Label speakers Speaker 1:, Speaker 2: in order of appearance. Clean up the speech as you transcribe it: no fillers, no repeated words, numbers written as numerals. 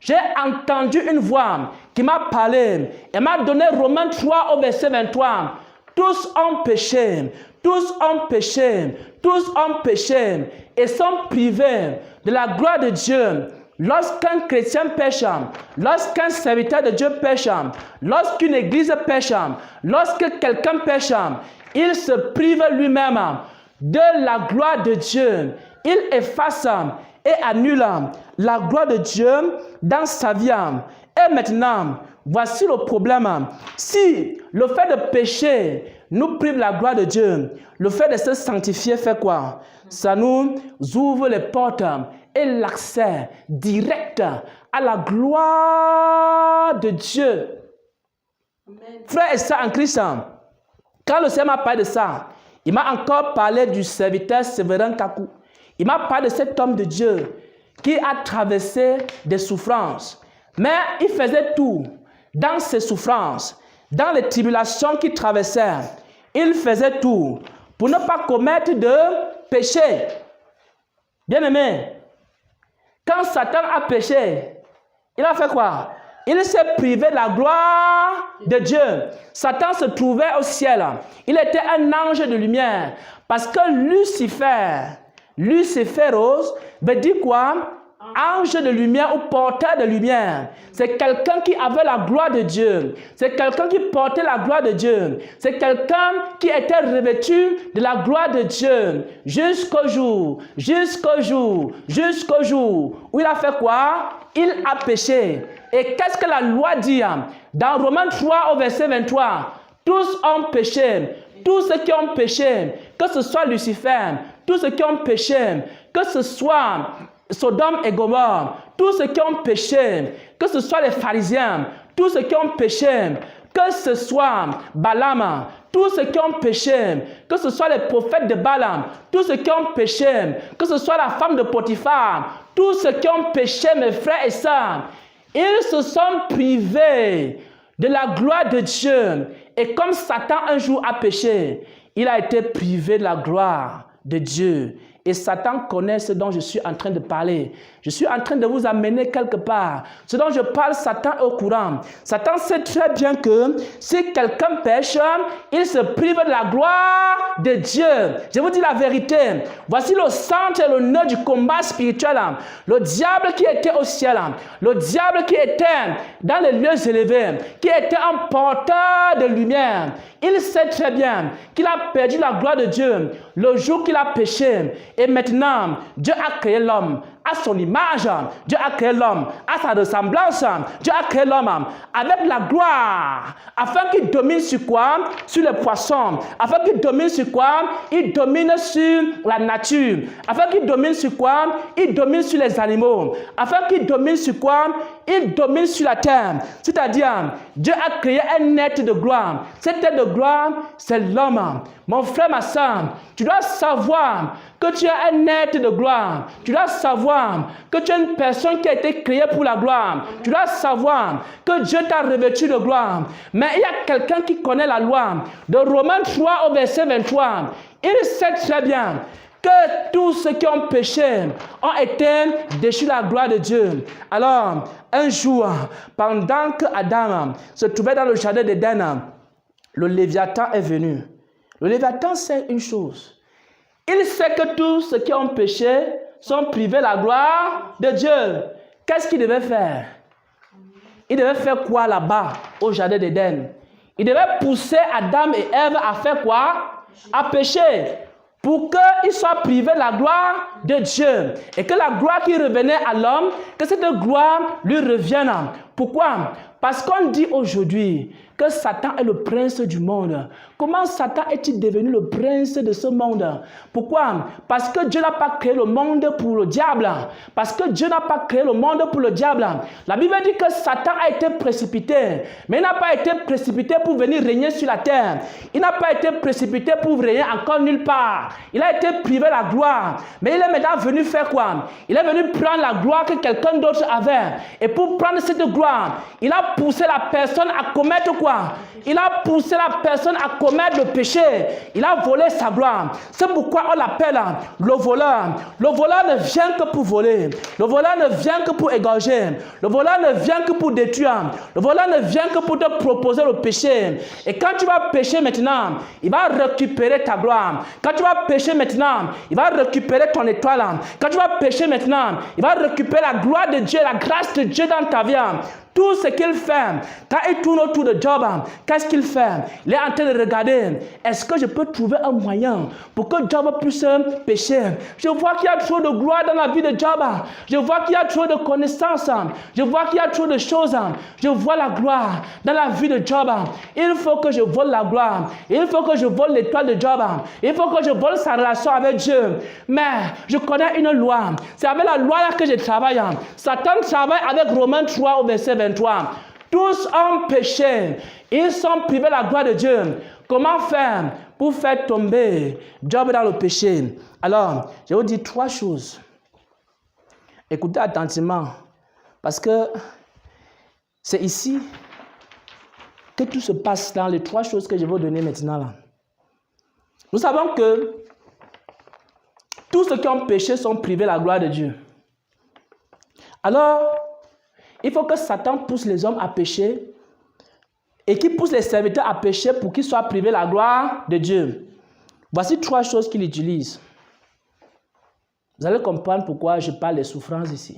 Speaker 1: j'ai entendu une voix qui m'a parlé et m'a donné Romains 3 au verset 23. Tous ont péché, tous ont péché, tous ont péché et sont privés de la gloire de Dieu. Lorsqu'un chrétien pêche, lorsqu'un serviteur de Dieu pêche, lorsqu'une église pêche, lorsque quelqu'un pêche, il se prive lui-même de la gloire de Dieu. Il efface et annule la gloire de Dieu dans sa vie. Et maintenant, voici le problème. Si le fait de pécher nous prive la gloire de Dieu, le fait de se sanctifier fait quoi? Ça nous ouvre les portes et l'accès direct à la gloire de Dieu. Amen. Frères et sœurs en Christ, quand le Seigneur m'a parlé de ça, il m'a encore parlé du serviteur Séverin Kakou. Il m'a parlé de cet homme de Dieu qui a traversé des souffrances. Mais il faisait tout dans ses souffrances, dans les tribulations qu'il traversait. Il faisait tout pour ne pas commettre de péché. Bien-aimé, quand Satan a péché, il a fait quoi? Il s'est privé de la gloire de Dieu. Satan se trouvait au ciel. Il était un ange de lumière. Parce que Luciféros veut dire quoi? Ange de lumière ou porteur de lumière. C'est quelqu'un qui avait la gloire de Dieu. C'est quelqu'un qui portait la gloire de Dieu. C'est quelqu'un qui était revêtu de la gloire de Dieu. Jusqu'au jour où il a fait quoi? Il a péché. Et qu'est-ce que la loi dit? Dans Romains 3 au verset 23, tous ont péché. Tous ceux qui ont péché, que ce soit Lucifer, tous ceux qui ont péché, que ce soit Sodome et Gomorrhe, tous ceux qui ont péché, que ce soit les pharisiens, tous ceux qui ont péché, que ce soit Balaam, tous ceux qui ont péché, que ce soit les prophètes de Balaam, tous ceux qui ont péché, que ce soit la femme de Potiphar, tous ceux qui ont péché, mes frères et sœurs, ils se sont privés de la gloire de Dieu. Et comme Satan un jour a péché, il a été privé de la gloire de Dieu. Et Satan connaît ce dont je suis en train de parler. Je suis en train de vous amener quelque part. Ce dont je parle, Satan est au courant. Satan sait très bien que si quelqu'un pêche, il se prive de la gloire de Dieu. Je vous dis la vérité. Voici le centre et le nœud du combat spirituel. Le diable qui était au ciel, le diable qui était dans les lieux élevés, qui était un porteur de lumière. Il sait très bien qu'il a perdu la gloire de Dieu le jour qu'il a péché. Et maintenant, Dieu a créé l'homme à son image. Dieu a créé l'homme à sa ressemblance. Dieu a créé l'homme avec la gloire. Afin qu'il domine sur quoi? Sur les poissons. Afin qu'il domine sur quoi? Il domine sur la nature. Afin qu'il domine sur quoi? Il domine sur les animaux. Afin qu'il domine sur quoi? Il domine sur la terre. C'est-à-dire, Dieu a créé un être de gloire. Cet être de gloire, c'est l'homme. Mon frère, ma soeur, tu dois savoir que tu es un être de gloire. Tu dois savoir que tu es une personne qui a été créée pour la gloire. Tu dois savoir que Dieu t'a revêtu de gloire. Mais il y a quelqu'un qui connaît la loi. De Romains 3 au verset 23, il sait très bien que tous ceux qui ont péché ont été déchus de la gloire de Dieu. Alors, un jour, pendant que Adam se trouvait dans le jardin d'Éden, le Léviathan est venu. Le Léviathan sait une chose. Il sait que tous ceux qui ont péché sont privés de la gloire de Dieu. Qu'est-ce qu'il devait faire? Il devait faire quoi là-bas, au jardin d'Éden? Il devait pousser Adam et Ève à faire quoi? À pécher. Pour qu'il soit privé de la gloire de Dieu. Et que la gloire qui revenait à l'homme, que cette gloire lui revienne. Pourquoi? Parce qu'on dit aujourd'hui que Satan est le prince du monde. Comment Satan est-il devenu le prince de ce monde? Pourquoi? Parce que Dieu n'a pas créé le monde pour le diable. Parce que Dieu n'a pas créé le monde pour le diable. La Bible dit que Satan a été précipité. Mais il n'a pas été précipité pour venir régner sur la terre. Il n'a pas été précipité pour régner encore nulle part. Il a été privé de la gloire. Mais il est maintenant venu faire quoi? Il est venu prendre la gloire que quelqu'un d'autre avait. Et pour prendre cette gloire, il a a poussé la personne à commettre quoi? Il a poussé la personne à commettre le péché. Il a volé sa gloire. C'est pourquoi on l'appelle le voleur. Le voleur ne vient que pour voler. Le voleur ne vient que pour égorger. Le voleur ne vient que pour détruire. Le voleur ne vient que pour te proposer le péché. Et quand tu vas pécher maintenant, il va récupérer ta gloire. Quand tu vas pécher maintenant, il va récupérer ton étoile. Quand tu vas pécher maintenant, il va récupérer la gloire de Dieu, la grâce de Dieu dans ta vie. Tout ce qu'il fait, quand il tourne autour de Job, qu'est-ce qu'il fait? Il est en train de regarder, est-ce que je peux trouver un moyen pour que Job puisse pécher? Je vois qu'il y a trop de gloire dans la vie de Job. Je vois qu'il y a trop de connaissances. Je vois qu'il y a trop de choses. Je vois la gloire dans la vie de Job. Il faut que je vole la gloire. Il faut que je vole l'étoile de Job. Il faut que je vole sa relation avec Dieu. Mais je connais une loi. C'est avec la loi là que je travaille. Satan travaille avec Romains 3 au verset 23. Tous ont péché. Ils sont privés de la gloire de Dieu. Comment faire pour faire tomber Job dans le péché? Alors, je vais vous dire 3 choses. Écoutez attentivement. Parce que c'est ici que tout se passe dans les 3 choses que je vais vous donner maintenant. Là. Nous savons que tous ceux qui ont péché sont privés de la gloire de Dieu. Alors, il faut que Satan pousse les hommes à pécher et qu'il pousse les serviteurs à pécher pour qu'ils soient privés de la gloire de Dieu. Voici 3 choses qu'il utilise. Vous allez comprendre pourquoi je parle des souffrances ici.